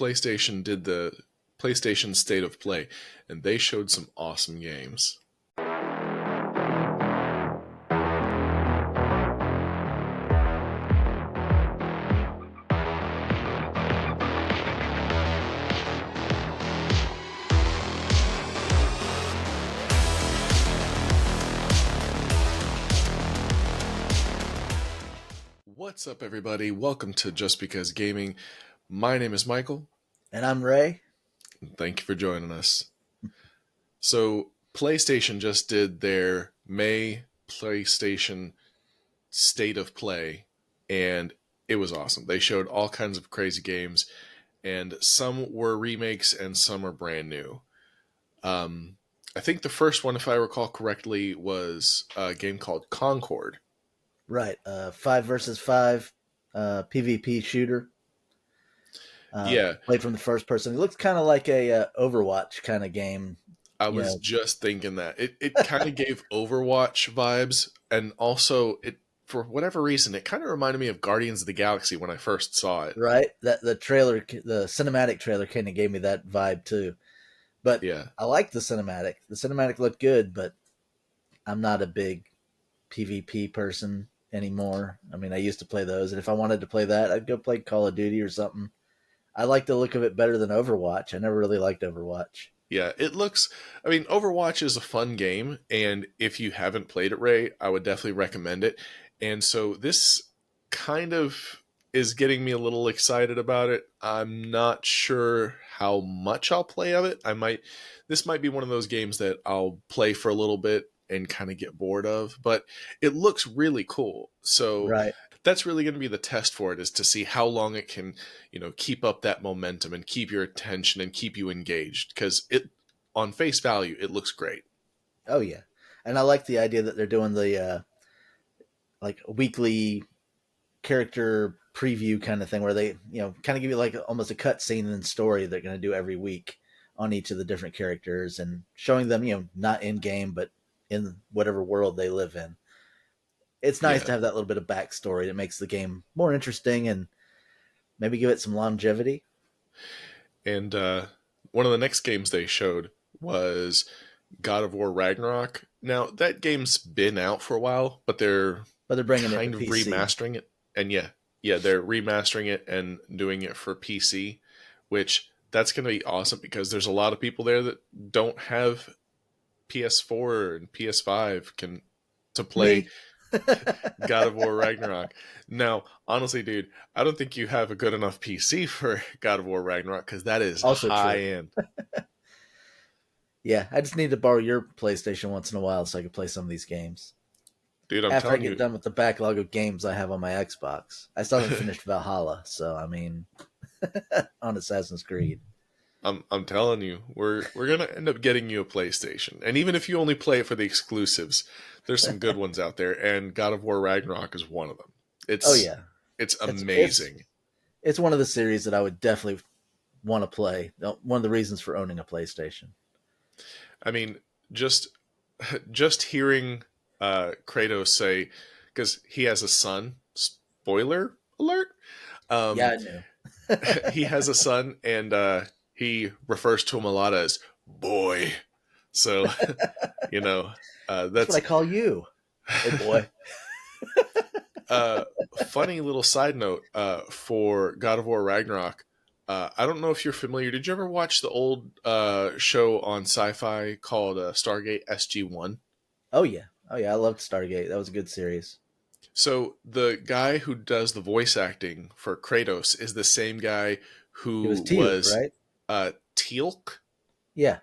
PlayStation did the PlayStation State of Play, and they showed some awesome games. What's up, everybody? Welcome to Just Because Gaming. My name is Michael. And I'm Ray. Thank you for joining us. So, PlayStation just did their May PlayStation State of Play, and it was awesome. They showed all kinds of crazy games, and some were remakes and some are brand new. I think the first one, if I recall correctly, was a game called Concord. Right, 5 versus 5 PvP shooter. Yeah. Played from the first person. It looks kind of like a Overwatch kind of game. I was just thinking that. It kind of gave Overwatch vibes, and also, for whatever reason, it kind of reminded me of Guardians of the Galaxy when I first saw it. Right? The cinematic trailer kind of gave me that vibe too. But yeah, I liked the cinematic. The cinematic looked good, but I'm not a big PvP person anymore. I mean, I used to play those, and if I wanted to play that, I'd go play Call of Duty or something. I like the look of it better than Overwatch. I never really liked Overwatch. Yeah, Overwatch is a fun game, and if you haven't played it, Ray, I would definitely recommend it. And so this kind of is getting me a little excited about it. I'm not sure how much I'll play of it. This might be one of those games that I'll play for a little bit and kind of get bored of, but it looks really cool. So right. That's really going to be the test for it, is to see how long it can, keep up that momentum and keep your attention and keep you engaged. Because on face value, it looks great. Oh yeah, and I like the idea that they're doing the weekly character preview kind of thing, where they kind of give you like almost a cut scene and story they're going to do every week on each of the different characters, and showing them not in game but in whatever world they live in. It's nice to have that little bit of backstory that makes the game more interesting and maybe give it some longevity. And one of the next games they showed was God of War Ragnarok. Now, that game's been out for a while, but they're bringing kind it to of PC. remastering it. And they're remastering it and doing it for PC, which that's going to be awesome because there's a lot of people there that don't have PS4 and PS5 to play God of War Ragnarok. Now, honestly, dude, I don't think you have a good enough PC for God of War Ragnarok, because that is also high end. Yeah, I just need to borrow your PlayStation once in a while so I can play some of these games. Dude, after I get done with the backlog of games I have on my Xbox. I still haven't finished Valhalla, so I mean, on Assassin's Creed. I'm telling you, we're gonna end up getting you a PlayStation, and even if you only play it for the exclusives, there's some good ones out there, and God of War Ragnarok is one of them. It's amazing. It's one of the series that I would definitely want to play. One of the reasons for owning a PlayStation. I mean, just hearing Kratos say, because he has a son. Spoiler alert. Yeah, I knew. He has a son, and he refers to him a lot as boy. So, that's what I call you. Hey, boy. Funny little side note for God of War Ragnarok. I don't know if you're familiar. Did you ever watch the old show on Sci-Fi called Stargate SG-1? Oh, yeah. I loved Stargate. That was a good series. So the guy who does the voice acting for Kratos is the same guy who was Teal'c, right? Teal'c? Yeah.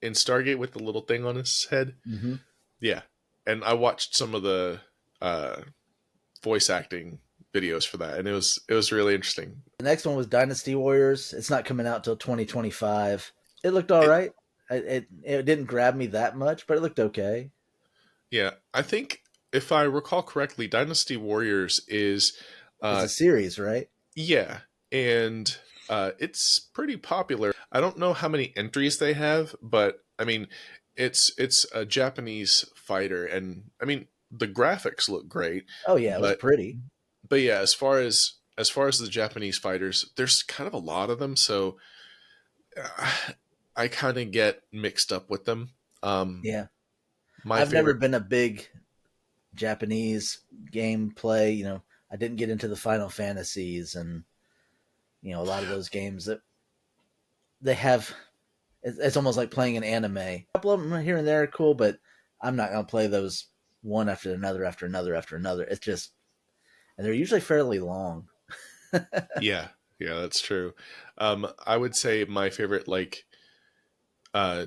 In Stargate with the little thing on his head? Mm-hmm. Yeah. And I watched some of the voice acting videos for that, and it was really interesting. The next one was Dynasty Warriors. It's not coming out till 2025. It looked all right. It didn't grab me that much, but it looked okay. Yeah, I think if I recall correctly, Dynasty Warriors is it's a series, right? Yeah, and it's pretty popular. I don't know how many entries they have, but I mean, it's a Japanese fighter, and I mean the graphics look great. Oh yeah, it was pretty. But yeah, as far as as far as the Japanese fighters, there's kind of a lot of them, so I kind of get mixed up with them. Yeah. My I've never favorite, been a big Japanese gameplay. I didn't get into the Final Fantasies and a lot of those games that they have. It's almost like playing an anime. A couple of them here and there are cool, but I'm not going to play those one after another after another after another. It's just, and they're usually fairly long. yeah, yeah, that's true. I would say my favorite uh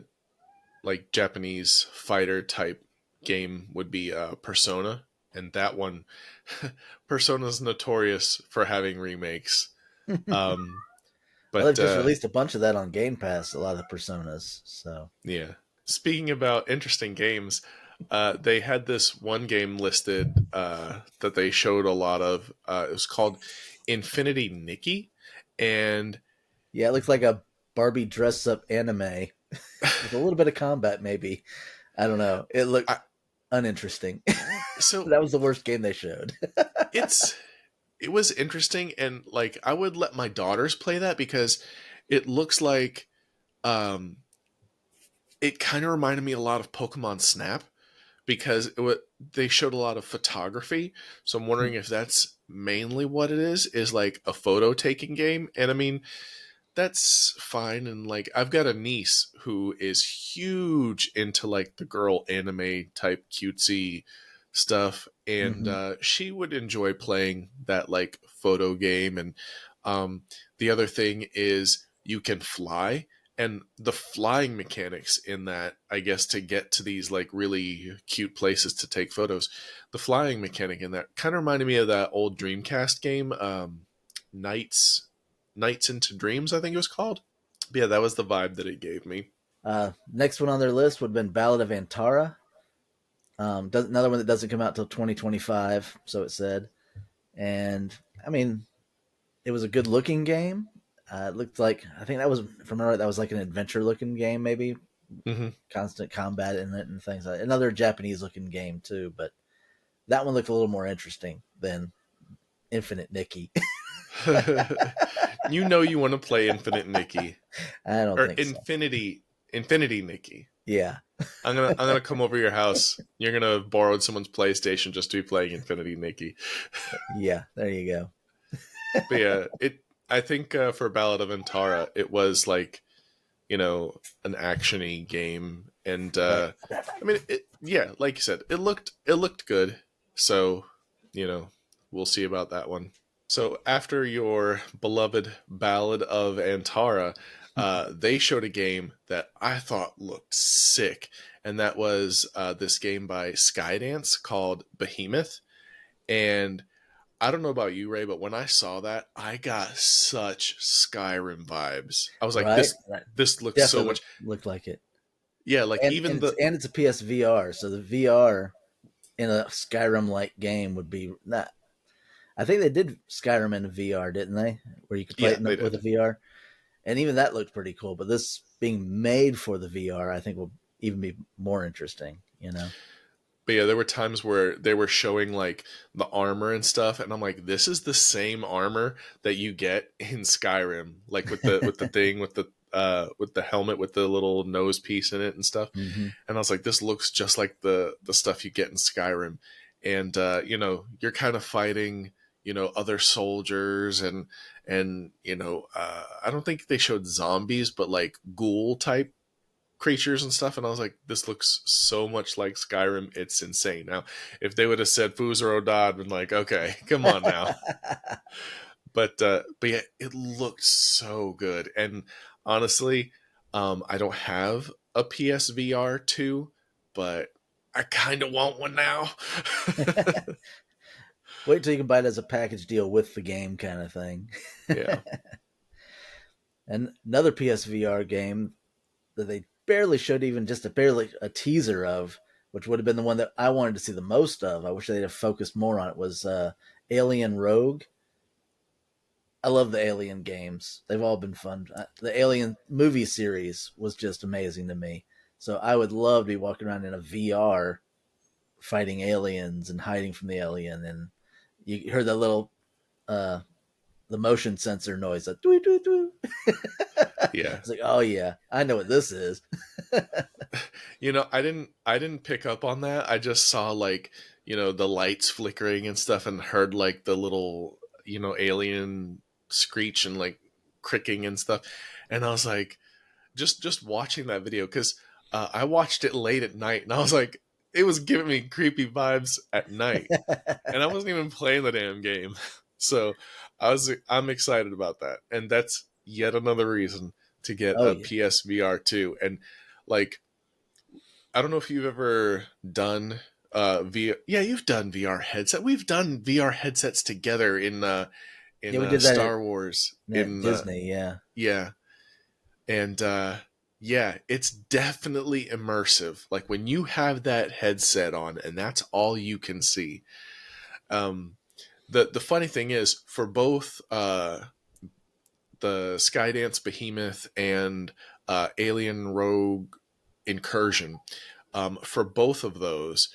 like Japanese fighter type game would be Persona, and that one, Persona's notorious for having remakes. Well, Um, they've but just released a bunch of that on Game Pass. A lot of the Personas. So yeah, speaking about interesting games, they had this one game listed that they showed a lot of. It was called Infinity Nikki, and yeah, it looks like a Barbie dress up anime with a little bit of combat. Maybe I don't know. It looked I, uninteresting. so That was the worst game they showed. it's it was interesting, and like I would let my daughters play that because it looks like um it kind of reminded me a lot of Pokemon Snap because they showed a lot of photography. So I'm wondering if that's mainly what it is like a photo taking game. And I mean, that's fine. And like, I've got a niece who is huge into like the girl anime type cutesy stuff. And Mm-hmm. she would enjoy playing that like photo game. And um, the other thing is you can fly. And the flying mechanics in that, I guess, to get to these like really cute places to take photos, the flying mechanic in that kind of reminded me of that old Dreamcast game, Knights Nights into Dreams, I think it was called. But yeah, that was the vibe that it gave me. Next one on their list would have been Ballad of Antara. Another one that doesn't come out till 2025, so it said. And I mean, it was a good looking game. It looked like, I think that was, if I remember right, that was like an adventure looking game, maybe Hmm. constant combat in it and things like that. Another Japanese looking game too, but that one looked a little more interesting than Infinite Nikki. You know you want to play Infinite Nikki I don't or think so. Infinity Nikki. Yeah, I'm gonna come over your house. You're gonna borrow someone's PlayStation just to be playing Infinity Nikki. yeah, there you go. But yeah, it. I think for Ballad of Antara, it was like an actiony game, and Right. I mean, yeah, like you said, it looked good. So we'll see about that one. So after your beloved Ballad of Antara, they showed a game that I thought looked sick, and that was this game by Skydance called Behemoth. And I don't know about you, Ray, but when I saw that, I got such Skyrim vibes. I was like, Right. Right. this looks so Definitely much. looked like it. Yeah, like And even and it's, the and it's a PSVR, so the VR in a Skyrim like game would be not. I think they did Skyrim in VR, didn't they? Where you could play yeah, it they with a did. VR, and even that looked pretty cool. But this being made for the VR, I think will even be more interesting. But yeah, there were times where they were showing like the armor and stuff, and I'm like, this is the same armor that you get in Skyrim, like with the thing with the helmet with the little nose piece in it and stuff. Mm-hmm. And I was like, this looks just like the stuff you get in Skyrim. And you're kind of fighting, other soldiers and I don't think they showed zombies, but like ghoul type creatures and stuff, and I was like, this looks so much like Skyrim, it's insane. Now, if they would have said Fuzzer O'Dod, I'd been like, okay, come on now. But yeah, it looked so good. And honestly, I don't have a PSVR 2, but I kind of want one now. Wait till you can buy it as a package deal with the game, kind of thing. Yeah. And another PSVR game that they barely showed even just barely a teaser of, which would have been the one that I wanted to see the most of. I wish they'd have focused more on it. Was Alien Rogue. I love the Alien games. They've all been fun. The Alien movie series was just amazing to me. So I would love to be walking around in a VR fighting aliens and hiding from the alien. And you heard that little uh, the motion sensor noise, like doo doo doo. Yeah. It's like, oh yeah, I know what this is. I didn't pick up on that. I just saw like, the lights flickering and stuff and heard like the little, alien screech and like cricking and stuff. And I was like, just watching that video, because I watched it late at night and I was like, it was giving me creepy vibes at night. And I wasn't even playing the damn game. So I'm excited about that. And that's yet another reason to get Oh a yeah, PSVR 2. And like, I don't know if you've ever done VR. Yeah, you've done VR headset. We've done VR headsets together in yeah. We did that at, Star Wars. at Disney. Yeah, Yeah, and yeah, it's definitely immersive. Like when you have that headset on, and that's all you can see. Um, the funny thing is, for both the Skydance Behemoth and Alien Rogue Incursion, for both of those,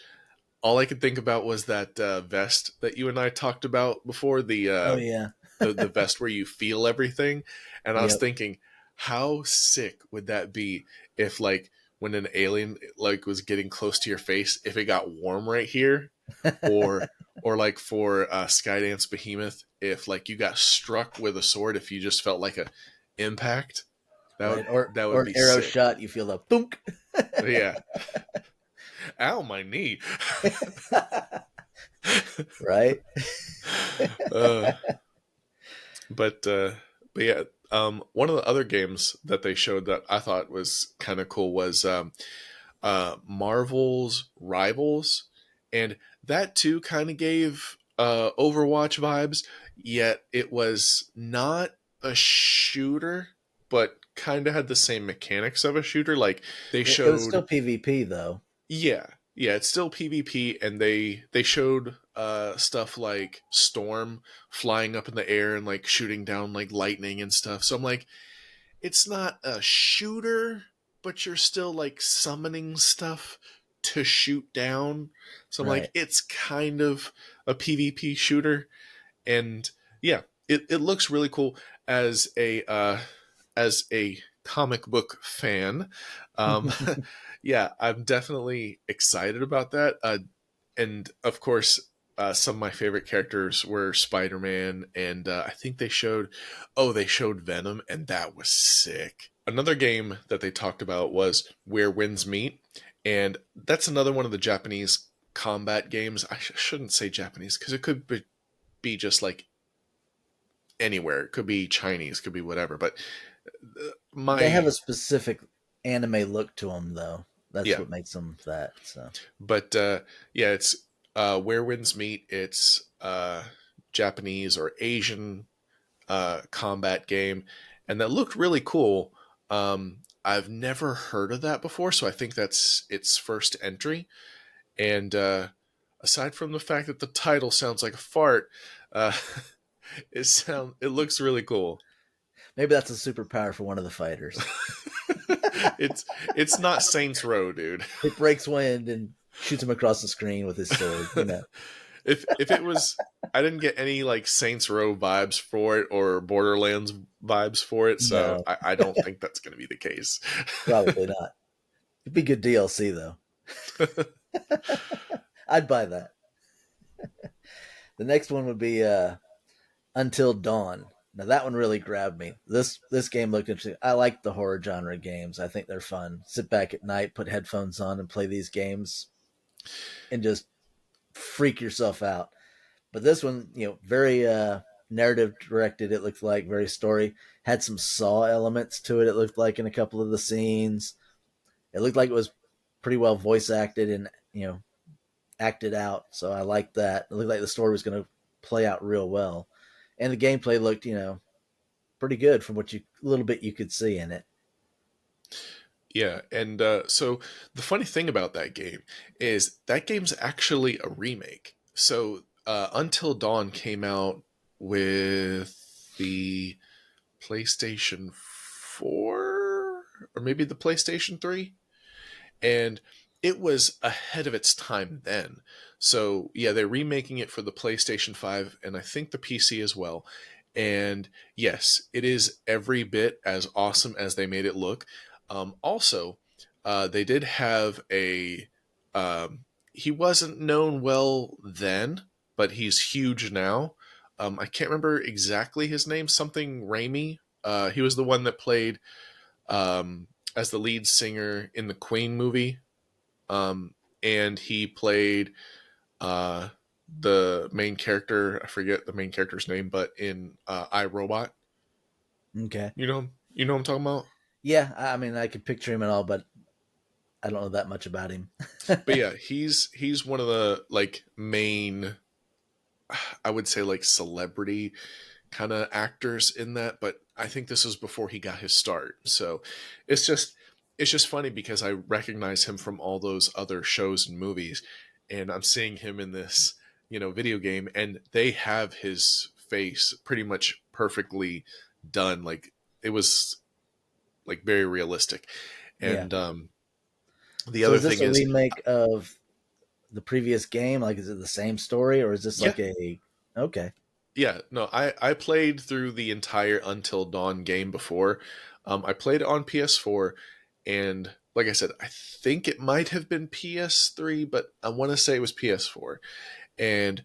all I could think about was that vest that you and I talked about before, oh yeah, the vest where you feel everything. And I was yep. thinking, how sick would that be if like when an alien like was getting close to your face, if it got warm right here, or like for Skydance Behemoth, if like you got struck with a sword, if you just felt like a impact, Right, that would or an be arrow sick. shot, you feel the thunk. Yeah. Ow, my knee. Right. uh, but yeah, one of the other games that they showed that I thought was kind of cool was Marvel's Rivals, and that too kind of gave Overwatch vibes. Yet it was not a shooter, but kind of had the same mechanics of a shooter. Like they It was showed, still PvP though. yeah, yeah, it's still PvP, and they showed stuff like Storm flying up in the air and like shooting down like lightning and stuff. So I'm like, it's not a shooter, but you're still like summoning stuff to shoot down. So I'm like, Right. it's kind of a PvP shooter, and yeah, it looks really cool as a comic book fan. Um, yeah, I'm definitely excited about that. And of course, some of my favorite characters were Spider-Man, and I think they showed Venom, and that was sick. Another game that they talked about was Where Winds Meet, and that's another one of the Japanese combat games. I shouldn't say Japanese because it could be just like anywhere. It could be Chinese, could be whatever. But They have my a specific anime look to them, though. That's yeah, what makes them that. So but yeah, it's Where Winds Meet. It's Japanese or Asian combat game, and that looked really cool. I've never heard of that before, so I think that's its first entry. And aside from the fact that the title sounds like a fart, uh, it looks really cool. maybe that's a superpower for one of the fighters. it's it's not Saints Row, dude. It breaks wind and shoots him across the screen with his sword. You know. If it was, I didn't get any like Saints Row vibes for it or Borderlands vibes for it, so No, I don't think that's going to be the case. probably not. It'd be good DLC though. I'd buy that. The next one would be Until Dawn. Now that one really grabbed me. This game looked interesting. I like the horror genre games. I think they're fun. Sit back at night, put headphones on, and play these games, and just freak yourself out. But this one, very narrative directed. It looked like very story. Had some Saw elements to it. It looked like in a couple of the scenes. It looked like it was pretty well voice acted and acted out. So I liked that. It looked like the story was going to play out real well, and the gameplay looked pretty good from what little bit you could see in it. Yeah, and so the funny thing about that game is that game's actually a remake. So Until Dawn came out with the PlayStation 4 or maybe the PlayStation 3, and it was ahead of its time then. So yeah, they're remaking it for the PlayStation 5 and I think the PC as well. And yes, it is every bit as awesome as they made it look. Also, they did have a. He wasn't known well then, but he's huge now. I can't remember exactly his name. Something Raimi. He was the one that played as the lead singer in the Queen movie, and he played uh, the main character. I forget the main character's name, but in iRobot. Okay. You know what I'm talking about. Yeah, I mean, I could picture him and all, but I don't know that much about him. But yeah, he's one of the like main, I would say like celebrity kind of actors in that. But I think this was before he got his start. So it's just it's just funny because I recognize him from all those other shows and movies, and I'm seeing him in this video game, and they have his face pretty much perfectly done. Like it was like very realistic. Yeah. And the So other is this thing a is, remake of the previous game? Like, is it the same story, or is this yeah, like a? Okay. yeah, no, I played through the entire Until Dawn game before. I played it on PS4, and like I said, I think it might have been PS3, but I want to say it was PS4. And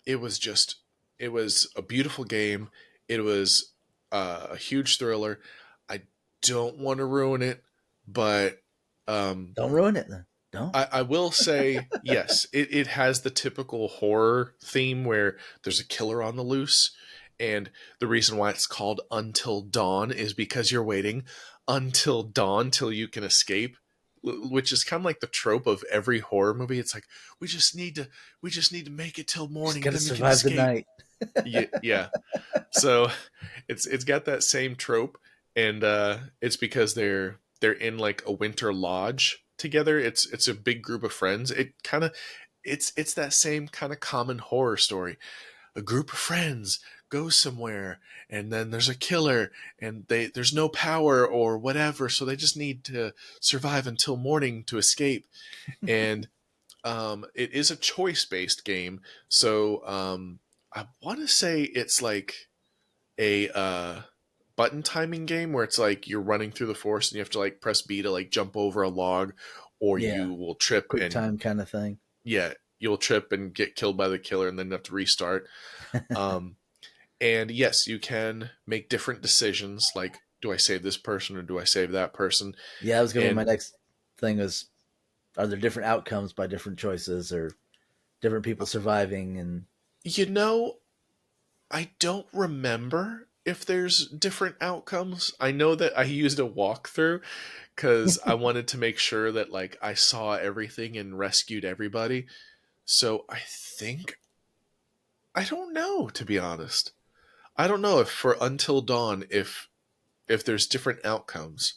it was just, it was a beautiful game. It was a huge thriller. I don't want to ruin it, but um, Don't ruin it then. Don't. I will say, yes, it has the typical horror theme where there's a killer on the loose. And the reason why it's called Until Dawn is because you're waiting until dawn till you can escape, which is kind of like the trope of every horror movie. It's like, we just need to, we just need to make it till Just morning, gotta then we can survive the escape. night. Yeah, yeah. So it's got that same trope, and it's because they're in like a winter lodge together. It's a big group of friends. It kind of it's that same kind of common horror story. A group of friends goes somewhere, and then there's a killer, and there's no power or whatever, so they just need to survive until morning to escape. And it is a choice based game, so I want to say it's like a button timing game where it's like you're running through the forest and you have to like press B to like jump over a log, or Yeah. you will trip Quick and time kind of thing. yeah, you'll trip and get killed by the killer and then have to restart. Um, and yes, you can make different decisions like, do I save this person or do I save that person? Yeah, that was gonna be my And next thing. Was are there different outcomes by different choices or different people surviving? And you know, I don't remember if there's different outcomes. I know that I used a walkthrough because I wanted to make sure that like I saw everything and rescued everybody. So I think, I don't know, to be honest. I don't know if for Until Dawn if there's different outcomes.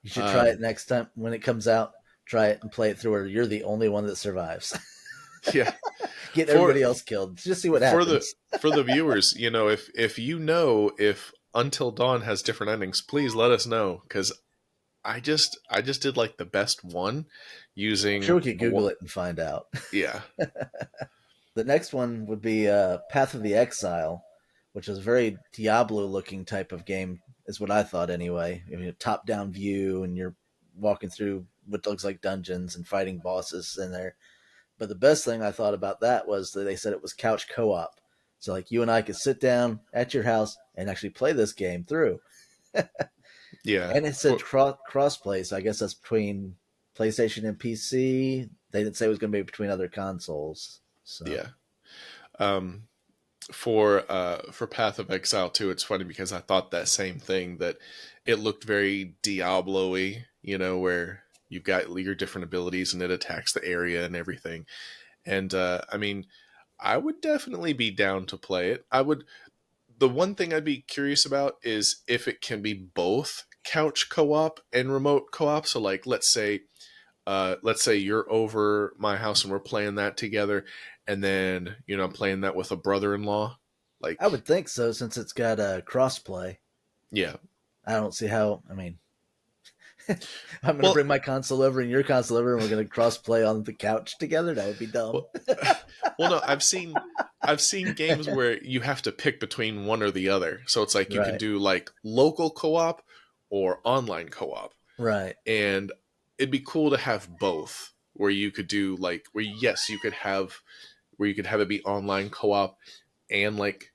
you should try it Um, next time when it comes out. Try it and play it through where you're the only one that survives. yeah, Get for everybody else killed. Just see what for the happens. for the viewers, if you know if Until Dawn has different endings, please let us know because I just did like the best one I'm sure using we could Google it and find out. yeah, The next one would be Path of the Exile, which is a very Diablo-looking type of game, is what I thought anyway. I mean, a top-down view, and you're walking through what looks like dungeons and fighting bosses in there. But the best thing I thought about that was that they said it was couch co-op. So like you and I could sit down at your house and actually play this game through. yeah, And it said cross-play, so I guess that's between PlayStation and PC. They didn't say it was going to be between other consoles. So yeah. Um, for Path of Exile 2, it's funny because I thought that same thing, that it looked very Diablo-y, where you've got your different abilities and it attacks the area and everything. And I mean, I would definitely be down to play it. I would. The one thing I'd be curious about is if it can be both couch co-op and remote co-op. So like let's say you're over my house and we're playing that together, and then I'm playing that with a brother-in-law. I Like, would think so, since it's got a crossplay. yeah. I don't see how. I mean, I'm going to Well, bring my console over and your console over, and we're going to crossplay on the couch together. That would be dumb. well, well, no, I've seen games where you have to pick between one or the other. So it's like you can Right. do like local co-op or online co-op. Right. And it'd be cool to have both, where you could do like where yes, you could have where you could have it be online co-op and like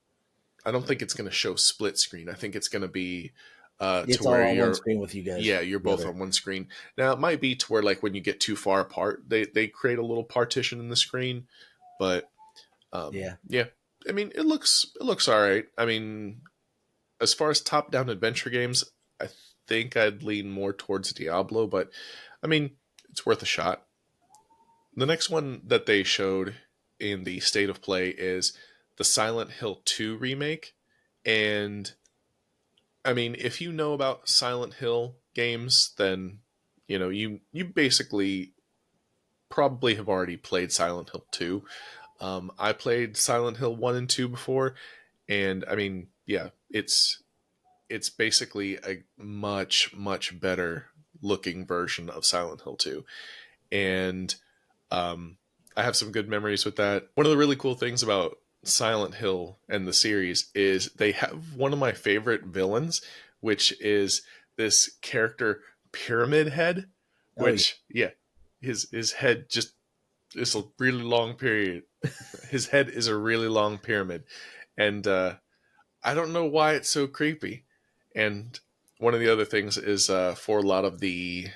I don't think it's going to show split screen. I think it's going to be to It's where all on one you're screen with you guys yeah, you're both together. on one screen. Now it might be to where like when you get too far apart, they create a little partition in the screen, but Yeah. yeah, I mean it looks all right. I mean, as far as top down adventure games, I think I'd lean more towards Diablo, but I mean it's worth a shot. The next one that they showed in the state of play is the Silent Hill 2 remake, and I mean if you know about Silent Hill games, then you know you basically probably have already played Silent Hill 2. I played Silent Hill 1 and 2 before, and I mean, yeah, it's basically a much better looking version of Silent Hill 2. And um, I have some good memories with that. One of the really cool things about Silent Hill and the series is they have one of my favorite villains, which is this character Pyramid Head, Oh yeah. which yeah, his head just is a really long period. His head is a really long pyramid, and I don't know why it's so creepy. And one of the other things is for a lot of the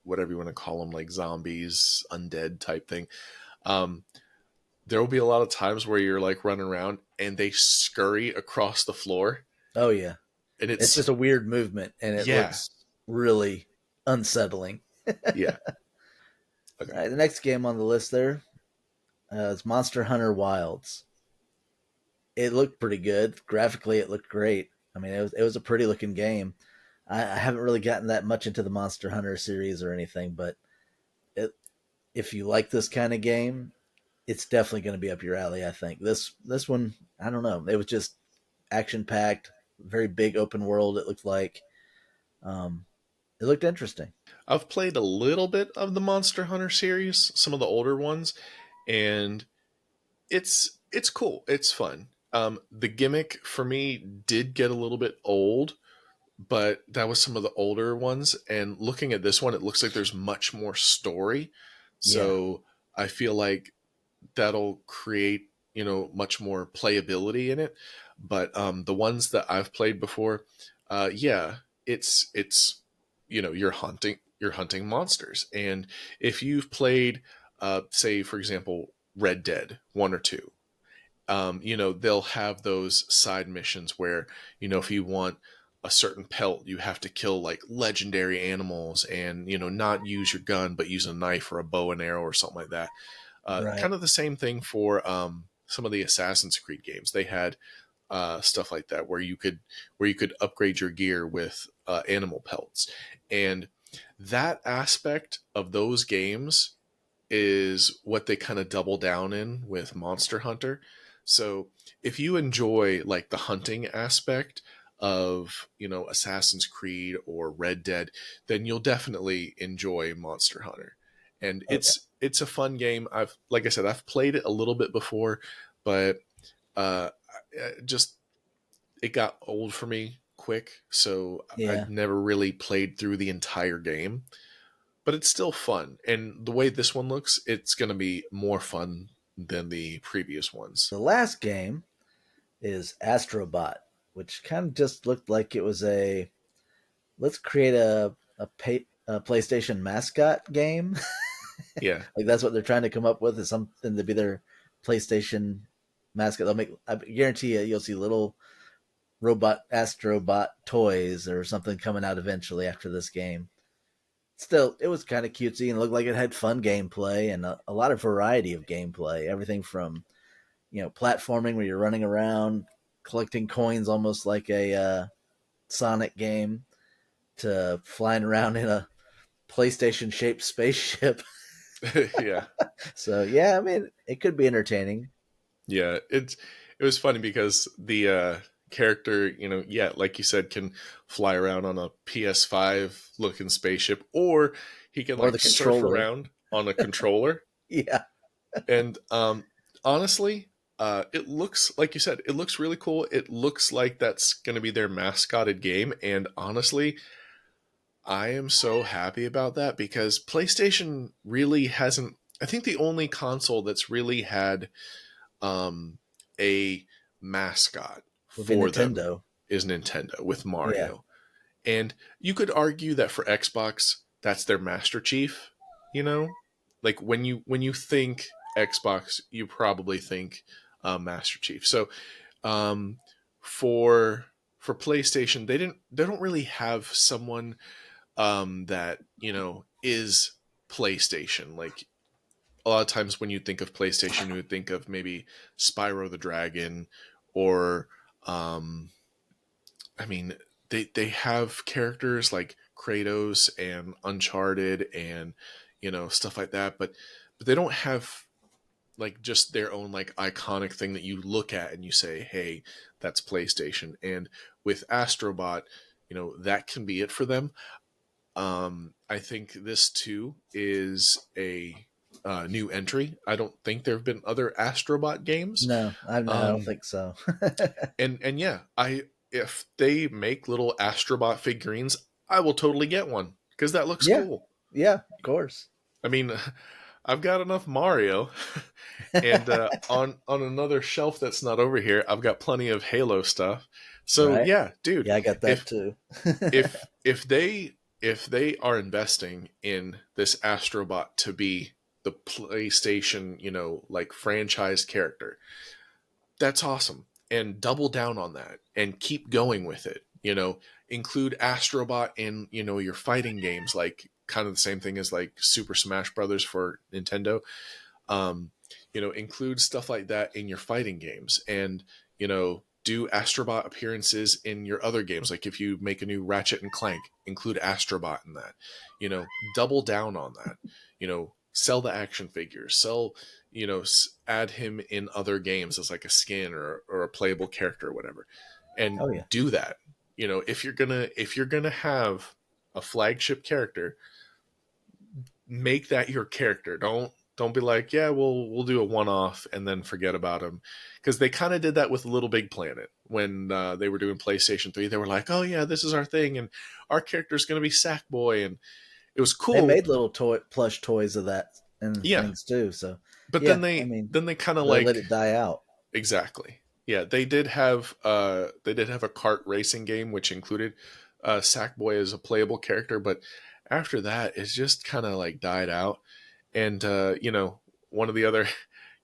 whatever you want to call them, like zombies, undead type thing. Um, there will be a lot of times where you're like running around and they scurry across the floor, Oh yeah. and It's just a weird movement, and it yeah, looks really unsettling. yeah. Okay. All right, the next game on the list there is Monster Hunter Wilds. It looked pretty good graphically. It looked great. I mean, it was a pretty looking game. I haven't really gotten that much into the Monster Hunter series or anything, but it, if you like this kind of game, it's definitely going to be up your alley. I think this one, I don't know. It was just action packed, very big open world. It looked like, um, it looked interesting. I've played a little bit of the Monster Hunter series, some of the older ones, and it's cool. It's fun. The gimmick for me did get a little bit old, but that was some of the older ones. And looking at this one, it looks like there's much more story. Yeah, So I feel like that'll create much more playability in it. But the ones that I've played before, yeah, it's you're hunting monsters, and if you've played, say for example, Red Dead 1 or 2, they'll have those side missions where, if you want a certain pelt, you have to kill like legendary animals and, not use your gun, but use a knife or a bow and arrow or something like that. right. Kind of the same thing for some of the Assassin's Creed games. They had stuff like that where you could upgrade your gear with animal pelts, and that aspect of those games is what they kind of double down in with Monster Hunter. So if you enjoy like the hunting aspect of, Assassin's Creed or Red Dead, then you'll definitely enjoy Monster Hunter. And Okay. it's a fun game. Like I said, I've played it a little bit before, but uh just it got old for me quick, so Yeah. I'd never really played through the entire game, but it's still fun. And the way this one looks, it's going to be more fun than the previous ones. The last game is Astro Bot, which kind of just looked like it was a let's create a PlayStation mascot game. Yeah. Like that's what they're trying to come up with, is something to be their PlayStation mascot. They'll make, I guarantee you'll see little robot Astrobot toys or something coming out eventually after this game. Still, it was kind of cutesy and looked like it had fun gameplay and a lot of variety of gameplay. Everything from, platforming where you're running around collecting coins almost like a Sonic game, to flying around in a PlayStation shaped spaceship. Yeah. So yeah, I mean, it could be entertaining. Yeah. It was funny because the character, yeah, like you said, can fly around on a PS5 looking spaceship, or he can Or the like surf controller. around on a controller. Yeah. And honestly, it looks, like you said, it looks really cool. It looks like that's going to be their mascotted game. And honestly, I am so happy about that because PlayStation really hasn't. I think the only console that's really had a mascot Would be for them Nintendo. is Nintendo with Yeah. Mario. And you could argue that for Xbox, that's their Master Chief, you know? Like when you think Xbox, you probably think Master Chief. So um, for PlayStation, they don't really have someone that is PlayStation. Like a lot of times when you think of PlayStation, you would think of maybe Spyro the Dragon, or um, I mean, they have characters like Kratos and Uncharted and stuff like that, but they don't have like just their own like iconic thing that you look at and you say, "Hey, that's PlayStation." And with AstroBot, that can be it for them. I think this too is a new entry. I don't think there have been other Astrobot games. No, I don't Um, think so. and yeah, I if they make little Astrobot figurines, I will totally get one because that looks Yeah, cool. yeah, of course. I mean, I've got enough Mario, and on another shelf that's not over here, I've got plenty of Halo stuff. So Right? yeah, dude, Yeah, I got that if too. if they are investing in this Astrobot to be the PlayStation, like franchise character, that's awesome. And double down on that and keep going with it. Include Astrobot in, your fighting games, like kind of the same thing as like Super Smash Brothers for Nintendo. Um, include stuff like that in your fighting games, and do Astrobot appearances in your other games. Like if you make a new Ratchet and Clank, include Astrobot in that. Double down on that. Sell the action figures. Sell, add him in other games as like a skin or a playable character or whatever, and Oh yeah. do that. If you're gonna have a flagship character, make that your character. Don't be like, yeah, we'll do a one off and then forget about him, because they kind of did that with Little Big Planet when they were doing PlayStation 3. They were like, oh yeah, this is our thing, and our character's gonna be Sackboy, and it was They cool. made little plush toys of that and Yeah, things too. So but yeah, then I they mean, then they kind of really let like, it die out. exactly. Yeah, they did have a kart racing game which included Sackboy as a playable character, but after that, it's just kind of like died out. And one of the other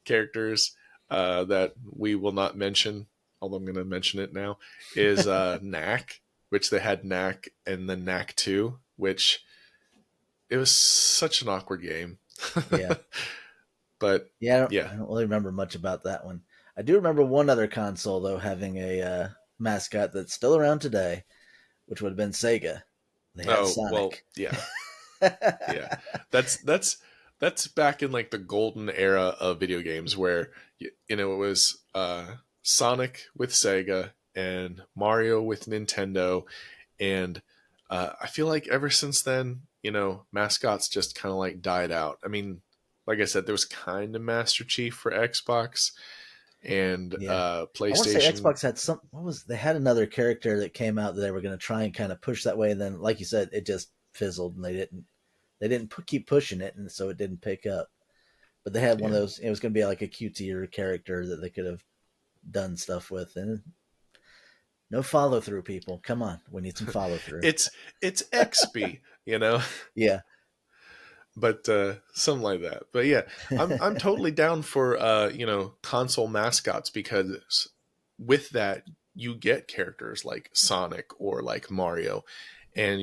characters that we will not mention, although I'm going to mention it now, is Knack, which they had Knack and then Knack 2, which it was such an awkward game. Yeah. But Yeah, yeah. I don't really remember much about that one. I do remember one other console though having a mascot that's still around today, which would have been Sega. They had Oh, well, Sonic. yeah. Yeah. That's back in like the golden era of video games where it was Sonic with Sega and Mario with Nintendo, and I feel like ever since then, mascots just kind of like died out. I mean, like I said, there was kind of Master Chief for Xbox and Yeah. I want to say PlayStation. Xbox had some. What was they had another character that came out that they were going to try and kind of push that way, and then, like you said, it just fizzled, and they didn't keep pushing it, and so it didn't pick up. But they had one Yeah. of those. It was going to be like a cutesy character that they could have done stuff with, and no follow through. People, come on, we need some follow through. It's XP, Yeah. but something like that. But yeah, I'm totally down for console mascots, because with that you get characters like Sonic or like Mario, and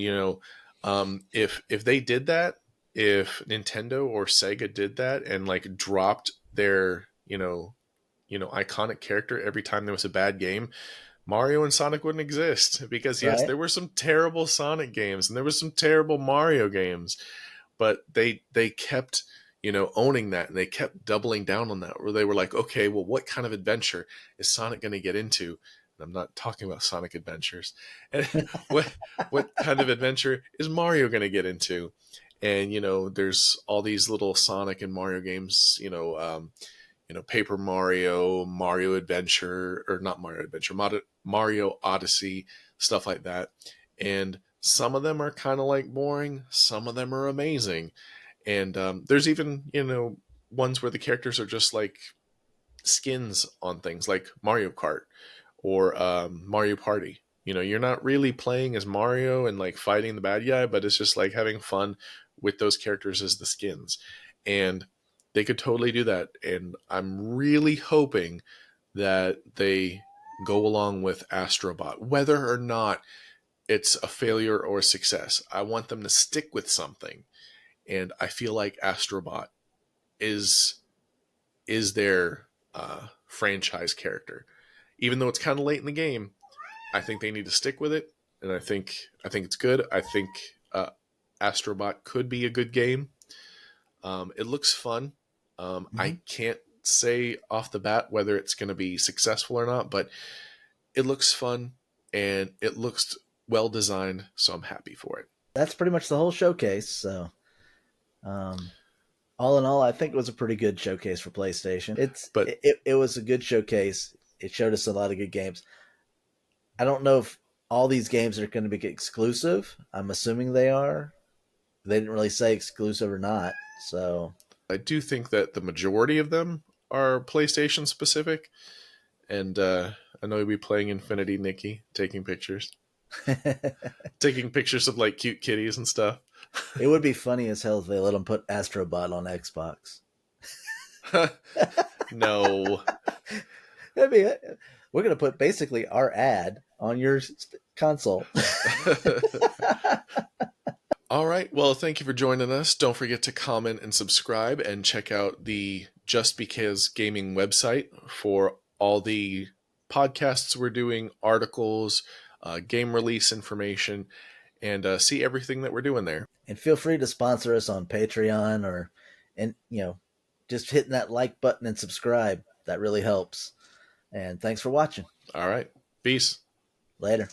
if they did that, if Nintendo or Sega did that and like dropped their iconic character every time there was a bad game, Mario and Sonic wouldn't exist, because yes, Right. there were some terrible Sonic games and there was some terrible Mario games, but they kept owning that, and they kept doubling down on that, where they were like, okay, well, what kind of adventure is Sonic going to get into? And I'm not talking about Sonic Adventures. And what kind of adventure is Mario going to get into? And there's all these little Sonic and Mario games, Paper Mario, Mario Adventure, or not Mario Adventure, Mario Odyssey, stuff like that. And some of them are kind of like boring, some of them are amazing. And there's even, ones where the characters are just like skins on things like Mario Kart or Mario Party. You're not really playing as Mario and like fighting the bad guy, but it's just like having fun with those characters as the skins. And they could totally do that. And I'm really hoping that they go along with AstroBot, whether or not it's a failure or a success. I want them to stick with something. And I feel like AstroBot is their franchise character. Even though it's kind of late in the game, I think they need to stick with it, and I think it's good. I think Astrobot could be a good game. It looks fun. I can't say off the bat whether it's going to be successful or not, but it looks fun and it looks well designed, so I'm happy for it. That's pretty much the whole showcase. So, all in all, I think it was a pretty good showcase for PlayStation. It was a good showcase. It showed us a lot of good games. I don't know if all these games are going to be exclusive. I'm assuming they are. They didn't really say exclusive or not. So I do think that the majority of them are PlayStation specific. And I know you'll be playing Infinity, Nikki, taking pictures. Taking pictures of like cute kitties and stuff. It would be funny as hell if they let them put AstroBot on Xbox. No. We're going to put basically our ad on your console. All right. Well, thank you for joining us. Don't forget to comment and subscribe and check out the Just Because Gaming website for all the podcasts we're doing, articles, game release information, and see everything that we're doing there. And feel free to sponsor us on Patreon just hitting that like button and subscribe. That really helps. And thanks for watching. All right. Peace. Later.